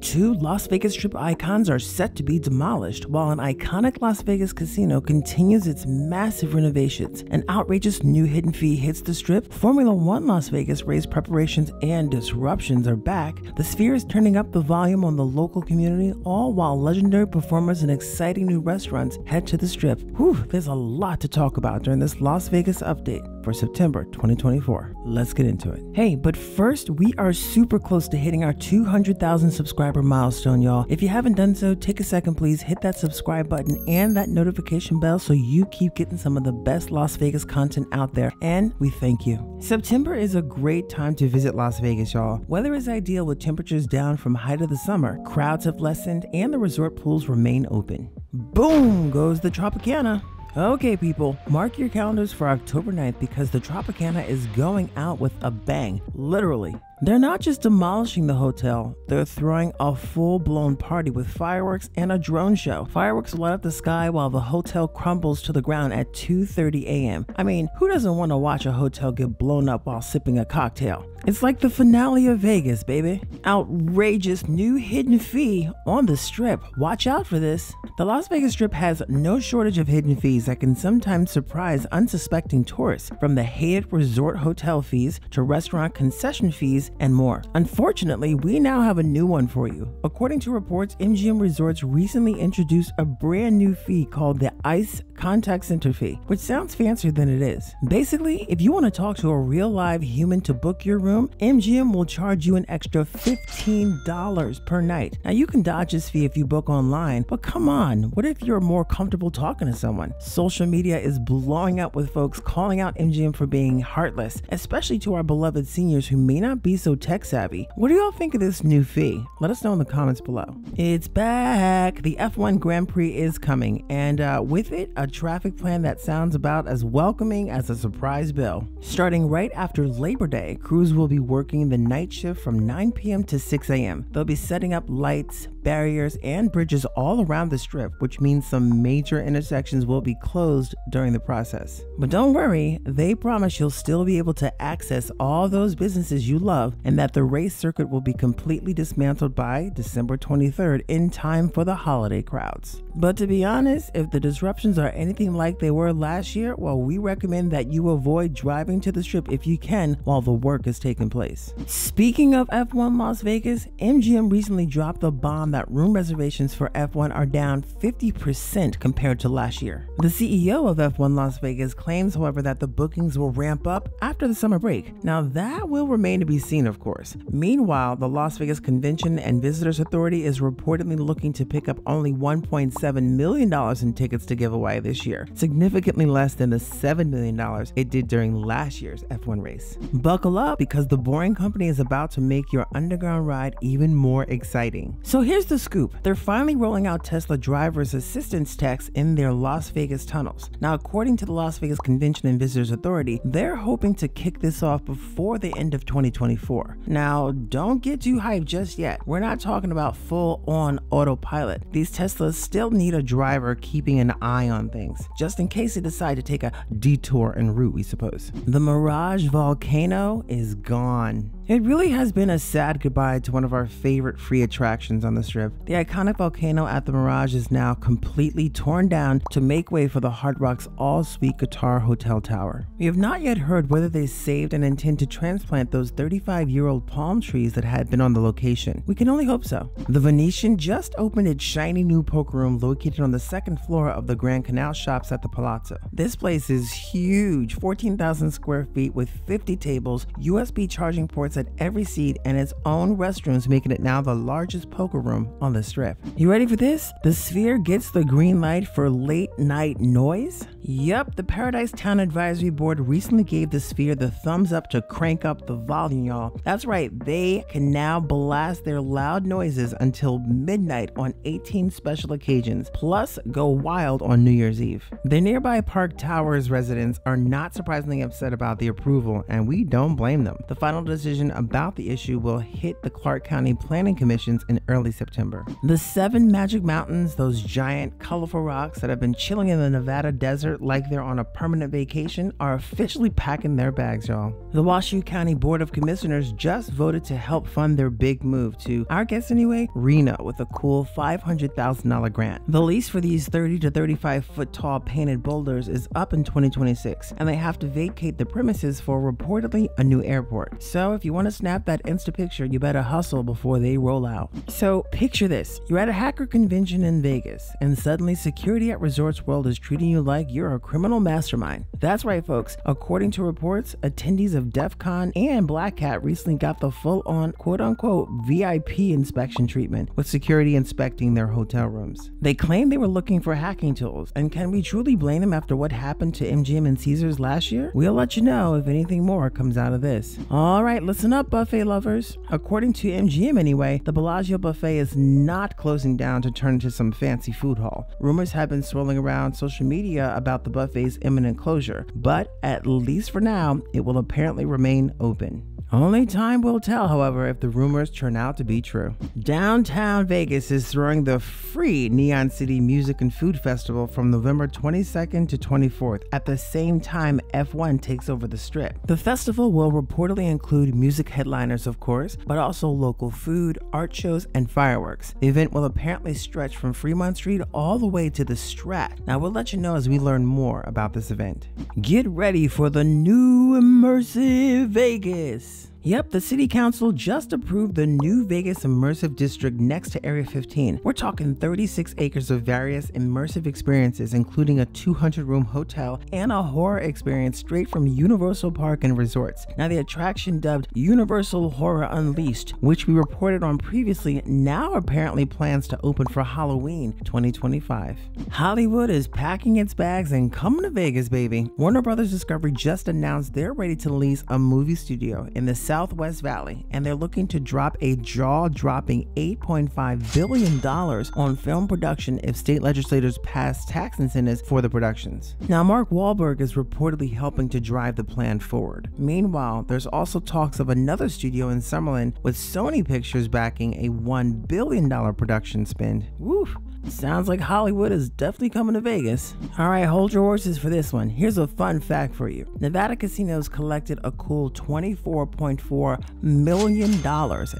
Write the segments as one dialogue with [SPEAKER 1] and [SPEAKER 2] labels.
[SPEAKER 1] Two Las Vegas Strip icons are set to be demolished, while an iconic Las Vegas casino continues its massive renovations. An outrageous new hidden fee hits the Strip. Formula One Las Vegas race preparations and disruptions are back. The Sphere is turning up the volume on the local community, all while legendary performers and exciting new restaurants head to the Strip. Whew, there's a lot to talk about during this Las Vegas update for September 2024. Let's get into it. Hey, but first, we are super close to hitting our 200,000 subscriber milestone, y'all. If you haven't done so, take a second, please hit that subscribe button and that notification bell so you keep getting some of the best Las Vegas content out there, and we thank you. September is a great time to visit Las Vegas, y'all. Weather is ideal with temperatures down from height of the summer, crowds have lessened, and the resort pools remain open. Boom goes the Tropicana. Okay, people, mark your calendars for October 9th because the Tropicana is going out with a bang, literally. They're not just demolishing the hotel, they're throwing a full-blown party with fireworks and a drone show. Fireworks light up the sky while the hotel crumbles to the ground at 2:30 a.m. I mean, who doesn't want to watch a hotel get blown up while sipping a cocktail? It's like the finale of Vegas, baby. Outrageous new hidden fee on the Strip. Watch out for this. The Las Vegas Strip has no shortage of hidden fees that can sometimes surprise unsuspecting tourists, from the hated resort hotel fees to restaurant concession fees and more. Unfortunately, we now have a new one for you. According to reports, MGM Resorts recently introduced a brand new fee called the ICE Contact Center fee, which sounds fancier than it is. Basically, if you want to talk to a real live human to book your room, MGM will charge you an extra $15 per night. Now, you can dodge this fee if you book online, but come on, what if you're more comfortable talking to someone? Social media is blowing up with folks calling out MGM for being heartless, especially to our beloved seniors who may not be so tech savvy. What do y'all think of this new fee? Let us know in the comments below. It's back! The F1 Grand Prix is coming, and with it, a traffic plan that sounds about as welcoming as a surprise bill. Starting right after Labor Day, crews will be working the night shift from 9 p.m. to 6 a.m. They'll be setting up lights, barriers, and bridges all around the Strip, which means some major intersections will be closed during the process. But don't worry, they promise you'll still be able to access all those businesses you love, and that the race circuit will be completely dismantled by December 23rd in time for the holiday crowds. But to be honest, if the disruptions are anything like they were last year, well, we recommend that you avoid driving to the Strip if you can while the work is taking place. Speaking of F1 Las Vegas, MGM recently dropped the bomb that room reservations for F1 are down 50% compared to last year. The CEO of F1 Las Vegas claims, however, that the bookings will ramp up after the summer break. Now, that will remain to be seen, of course. Meanwhile, the Las Vegas Convention and Visitors Authority is reportedly looking to pick up only $1.7 million in tickets to give away this year, significantly less than the $7 million it did during last year's F1 race. Buckle up, because the Boring Company is about to make your underground ride even more exciting. So here's the scoop. They're finally rolling out Tesla driver's assistance techs in their Las Vegas tunnels. Now, according to the Las Vegas Convention and Visitors Authority, they're hoping to kick this off before the end of 2024. Now, don't get too hyped just yet. We're not talking about full-on autopilot. These Teslas still need a driver keeping an eye on things, just in case they decide to take a detour en route, we suppose. The Mirage Volcano is gone. It really has been a sad goodbye to one of our favorite free attractions on the Strip. The iconic volcano at the Mirage is now completely torn down to make way for the Hard Rock's all-suite Guitar Hotel Tower. We have not yet heard whether they saved and intend to transplant those 35-year-old palm trees that had been on the location. We can only hope so. The Venetian just opened its shiny new poker room located on the second floor of the Grand Canal Shops at the Palazzo. This place is huge, 14,000 square feet with 50 tables, USB charging ports at every seat, and its own restrooms, making it now the largest poker room on the Strip. You ready for this? The Sphere gets the green light for late night noise? Yep, the Paradise Town Advisory Board recently gave the Sphere the thumbs up to crank up the volume, y'all. That's right, they can now blast their loud noises until midnight on 18 special occasions, plus go wild on New Year's Eve. The nearby Park Towers residents are not surprisingly upset about the approval, and we don't blame them. The final decision decision about the issue will hit the Clark County Planning Commissions in early September. The 7 Magic Mountains, those giant, colorful rocks that have been chilling in the Nevada desert like they're on a permanent vacation, are officially packing their bags, y'all. The Washoe County Board of Commissioners just voted to help fund their big move to, our guess anyway, Reno, with a cool $500,000 grant. The lease for these 30 to 35 foot tall painted boulders is up in 2026, and they have to vacate the premises for reportedly a new airport. So if you want to snap that Insta picture, you better hustle before they roll out. So picture this: you're at a hacker convention in Vegas, and suddenly security at Resorts World is treating you like you're a criminal mastermind. That's right, folks. According to reports, attendees of DEF CON and Black Hat recently got the full-on quote-unquote VIP inspection treatment, with security inspecting their hotel rooms. They claim they were looking for hacking tools, and can we truly blame them after what happened to MGM and Caesars last year? We'll let you know if anything more comes out of this. All right, listen up, buffet lovers. According to MGM anyway, the Bellagio buffet is not closing down to turn into some fancy food hall. Rumors have been swirling around social media about the buffet's imminent closure, but at least for now, it will apparently remain open. Only time will tell, however, if the rumors turn out to be true. Downtown Vegas is throwing the free Neon City Music and Food Festival from November 22nd to 24th, at the same time F1 takes over the Strip. The festival will reportedly include music headliners, of course, but also local food, art shows, and fireworks. The event will apparently stretch from Fremont Street all the way to the Strat. Now, we'll let you know as we learn more about this event. Get ready for the new immersive Vegas. Yep, the City Council just approved the new Vegas Immersive District next to Area 15. We're talking 36 acres of various immersive experiences, including a 200-room hotel and a horror experience straight from Universal Park and Resorts. Now, the attraction dubbed Universal Horror Unleashed, which we reported on previously, now apparently plans to open for Halloween 2025. Hollywood is packing its bags and coming to Vegas, baby. Warner Brothers Discovery just announced they're ready to lease a movie studio in the Southwest Valley, and they're looking to drop a jaw-dropping $8.5 billion on film production if state legislators pass tax incentives for the productions. Now, Mark Wahlberg is reportedly helping to drive the plan forward. Meanwhile, there's also talks of another studio in Summerlin, with Sony Pictures backing a $1 billion production spend. Woof! Sounds like Hollywood is definitely coming to Vegas. Alright, hold your horses for this one. Here's a fun fact for you. Nevada casinos collected a cool $24.4 million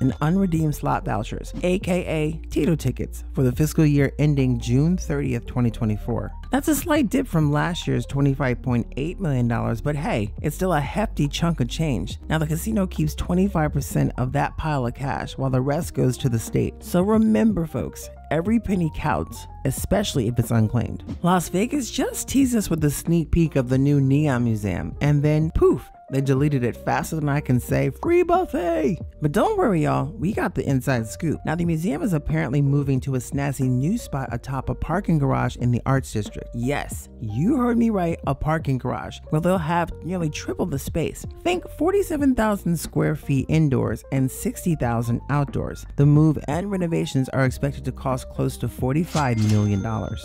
[SPEAKER 1] in unredeemed slot vouchers, aka Tito tickets, for the fiscal year ending June 30th, 2024. That's a slight dip from last year's $25.8 million, but hey, it's still a hefty chunk of change. Now, the casino keeps 25% of that pile of cash, while the rest goes to the state. So remember, folks, every penny counts, especially if it's unclaimed. Las Vegas just teased us with a sneak peek of the new Neon Museum, and then poof, they deleted it faster than I can say free buffet. But don't worry, y'all, we got the inside scoop. Now, the museum is apparently moving to a snazzy new spot atop a parking garage in the Arts District. Yes, you heard me right, a parking garage, where they'll have nearly triple the space. Think 47,000 square feet indoors and 60,000 outdoors. The move and renovations are expected to cost close to $45 million.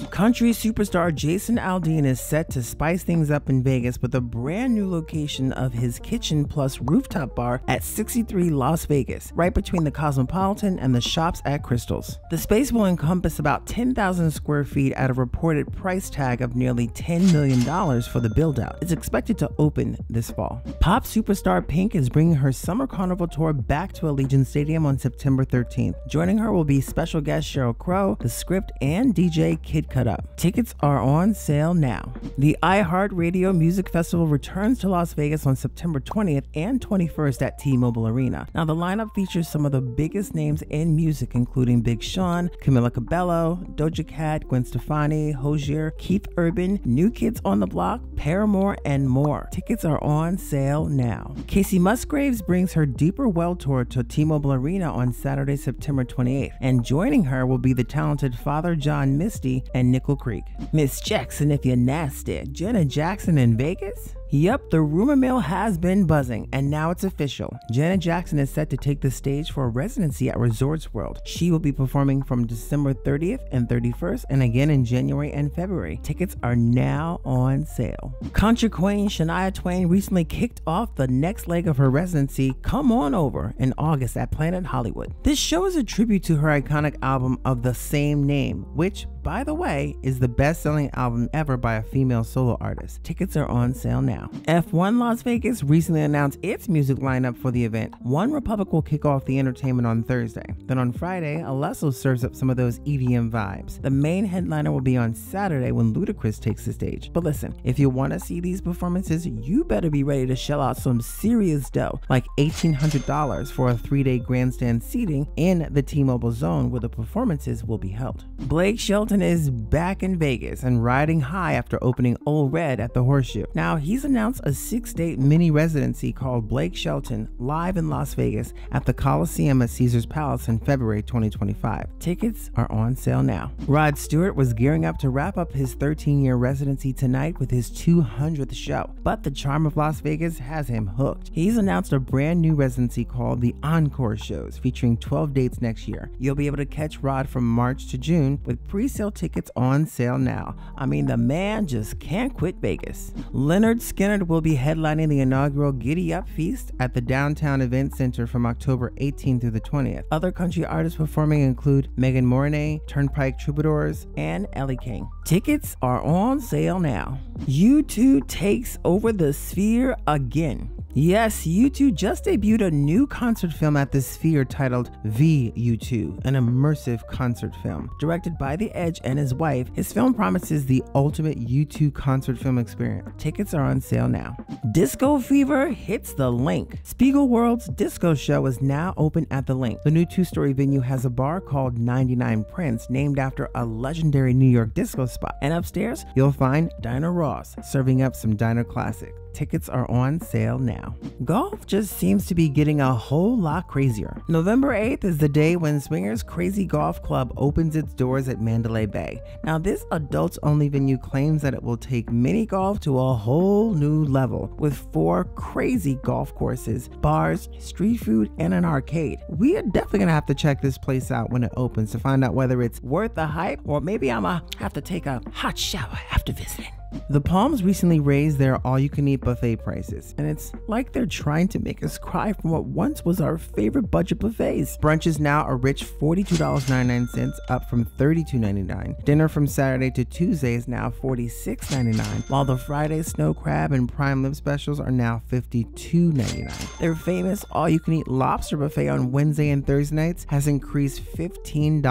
[SPEAKER 1] Country superstar Jason Aldean is set to spice things up in Vegas with a brand new location of his kitchen plus rooftop bar at 63 Las Vegas, right between the Cosmopolitan and the Shops at Crystals. The space will encompass about 10,000 square feet at a reported price tag of nearly $10 million for the build-out. It's expected to open this fall. Pop superstar Pink is bringing her Summer Carnival tour back to Allegiant Stadium on September 13th. Joining her will be special guest Sheryl Crow, The Script, and DJ Kid Cut Up. Tickets are on sale now. The iHeartRadio Music Festival returns to Las Vegas on September 20th and 21st at T-Mobile Arena. Now, the lineup features some of the biggest names in music, including Big Sean, Camila Cabello, Doja Cat, Gwen Stefani, Hozier, Keith Urban, New Kids on the Block, Paramore, and more. Tickets are on sale now. Casey Musgraves brings her Deeper Well tour to T-Mobile Arena on Saturday, September 28th, and joining her will be the talented Father John Misty and Nickel Creek. Miss Jackson if you're nasty. Janet Jackson in Vegas? Yep, the rumor mill has been buzzing, and now it's official. Janet Jackson is set to take the stage for a residency at Resorts World. She will be performing from December 30th and 31st, and again in January and February. Tickets are now on sale. Country queen Shania Twain recently kicked off the next leg of her residency, Come On Over, in August at Planet Hollywood. This show is a tribute to her iconic album of the same name, which, by the way, is the best-selling album ever by a female solo artist. Tickets are on sale now. F1 Las Vegas recently announced its music lineup for the event. One Republic will kick off the entertainment on Thursday. Then on Friday, Alesso serves up some of those EDM vibes. The main headliner will be on Saturday when Ludacris takes the stage. But listen, if you want to see these performances, you better be ready to shell out some serious dough, like $1,800 for a 3-day grandstand seating in the T-Mobile Zone where the performances will be held. Blake Shelton is back in Vegas and riding high after opening Ole Red at the Horseshoe. Now, he's announced a 6-date mini residency called Blake Shelton live in Las Vegas at the Coliseum at Caesars Palace in February 2025. Tickets are on sale now. Rod Stewart was gearing up to wrap up his 13-year residency tonight with his 200th show, but the charm of Las Vegas has him hooked. He's announced a brand new residency called the Encore Shows, featuring 12 dates next year. You'll be able to catch Rod from March to June with pre-sale tickets on sale now. I mean, the man just can't quit Vegas. Leonard Skinner will be headlining the inaugural Giddy Up Feast at the Downtown Event Center from October 18th through the 20th. Other country artists performing include Megan Mornay, Turnpike Troubadours, and Ellie King. Tickets are on sale now. U2 takes over the Sphere again. Yes, U2 just debuted a new concert film at the Sphere titled V-U2, an immersive concert film. Directed by The Edge and his wife, his film promises the ultimate U2 concert film experience. Tickets are on sale now. Disco Fever hits the Link. Spiegelworld's disco show is now open at the Link. The new 2-story venue has a bar called 99 Prince, named after a legendary New York disco spot. And upstairs, you'll find Dinah Ross serving up some diner classic. Tickets are on sale now. Golf just seems to be getting a whole lot crazier. November 8th is the day when Swingers Crazy Golf Club opens its doors at Mandalay Bay. Now, this adults-only venue claims that it will take mini golf to a whole new level with 4 crazy golf courses, bars, street food, and an arcade. We are definitely gonna have to check this place out when it opens to find out whether it's worth the hype, or maybe I'ma have to take a hot shower after visiting. The Palms recently raised their all-you-can-eat buffet prices, and it's like they're trying to make us cry from what once was our favorite budget buffets. Brunch is now a rich $42.99, up from $32.99. Dinner from Saturday to Tuesday is now $46.99, while the Friday snow crab and prime rib specials are now $52.99. Their famous all-you-can-eat lobster buffet on Wednesday and Thursday nights has increased $15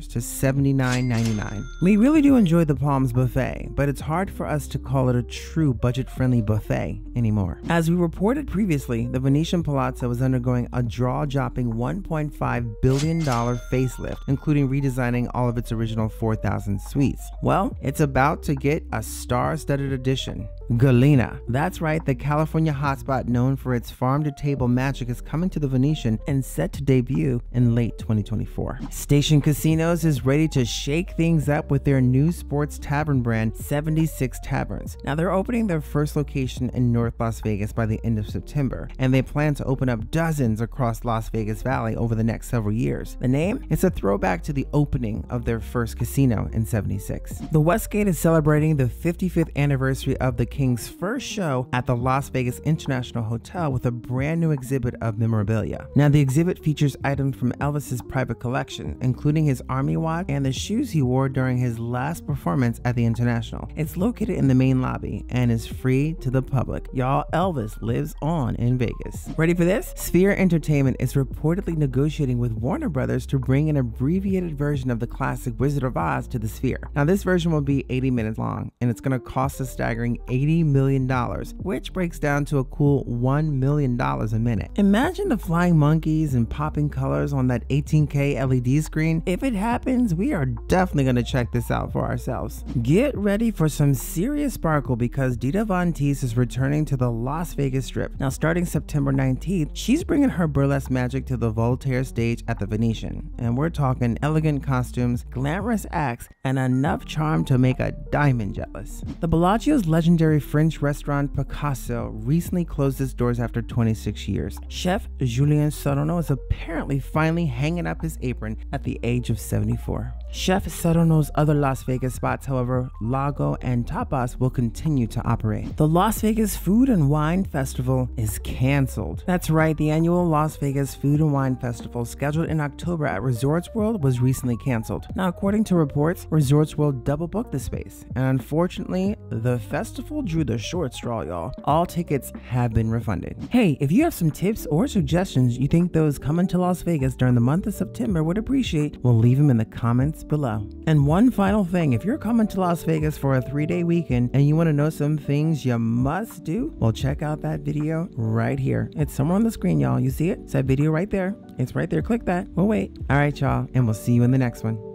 [SPEAKER 1] to $79.99. We really do enjoy the Palms buffet, but it's hard for us to call it a true budget-friendly buffet anymore. As we reported previously, the Venetian Palazzo is undergoing a jaw-dropping $1.5 billion facelift, including redesigning all of its original 4,000 suites. Well, it's about to get a star-studded addition. Galena. That's right, the California hotspot known for its farm-to-table magic is coming to the Venetian and set to debut in late 2024. Station Casinos is ready to shake things up with their new sports tavern brand, 76 Taverns. Now, they're opening their first location in North Las Vegas by the end of September, and they plan to open up dozens across Las Vegas Valley over the next several years. The name? It's a throwback to the opening of their first casino in '76. The Westgate is celebrating the 55th anniversary of the King's first show at the Las Vegas International Hotel with a brand new exhibit of memorabilia. Now, the exhibit features items from Elvis's private collection, including his army watch and the shoes he wore during his last performance at the International. It's located in the main lobby and is free to the public. Y'all, Elvis lives on in Vegas. Ready for this? Sphere Entertainment is reportedly negotiating with Warner Brothers to bring an abbreviated version of the classic Wizard of Oz to the Sphere. Now, this version will be 80 minutes long, and it's going to cost a staggering $80 million, which breaks down to a cool $1 million a minute. Imagine the flying monkeys and popping colors on that 18K LED screen. If it happens, we are definitely going to check this out for ourselves. Get ready for some serious sparkle because Dita Von Teese is returning to the Las Vegas Strip. Now, starting September 19th, she's bringing her burlesque magic to the Voltaire stage at the Venetian. And we're talking elegant costumes, glamorous acts, and enough charm to make a diamond jealous. The Bellagio's legendary French restaurant Picasso recently closed its doors after 26 years. Chef Julien Sorono is apparently finally hanging up his apron at the age of 74. Chef Sorono's other Las Vegas spots, however, Lago and Tapas, will continue to operate. The Las Vegas Food and Wine Festival is canceled. That's right, the annual Las Vegas Food and Wine Festival, scheduled in October at Resorts World, was recently canceled. Now, according to reports, Resorts World double booked the space, and unfortunately, the festival drew the short straw, y'all. All tickets have been refunded. Hey, if you have some tips or suggestions you think those coming to Las Vegas during the month of September would appreciate, we'll leave them in the comments below. And one final thing, if you're coming to Las Vegas for a 3-day weekend and you want to know some things you must do, well, check out that video right here. It's somewhere on the screen, y'all. You see it? It's that video right there. It's right there. Click that. We'll wait. All right, y'all, and we'll see you in the next one.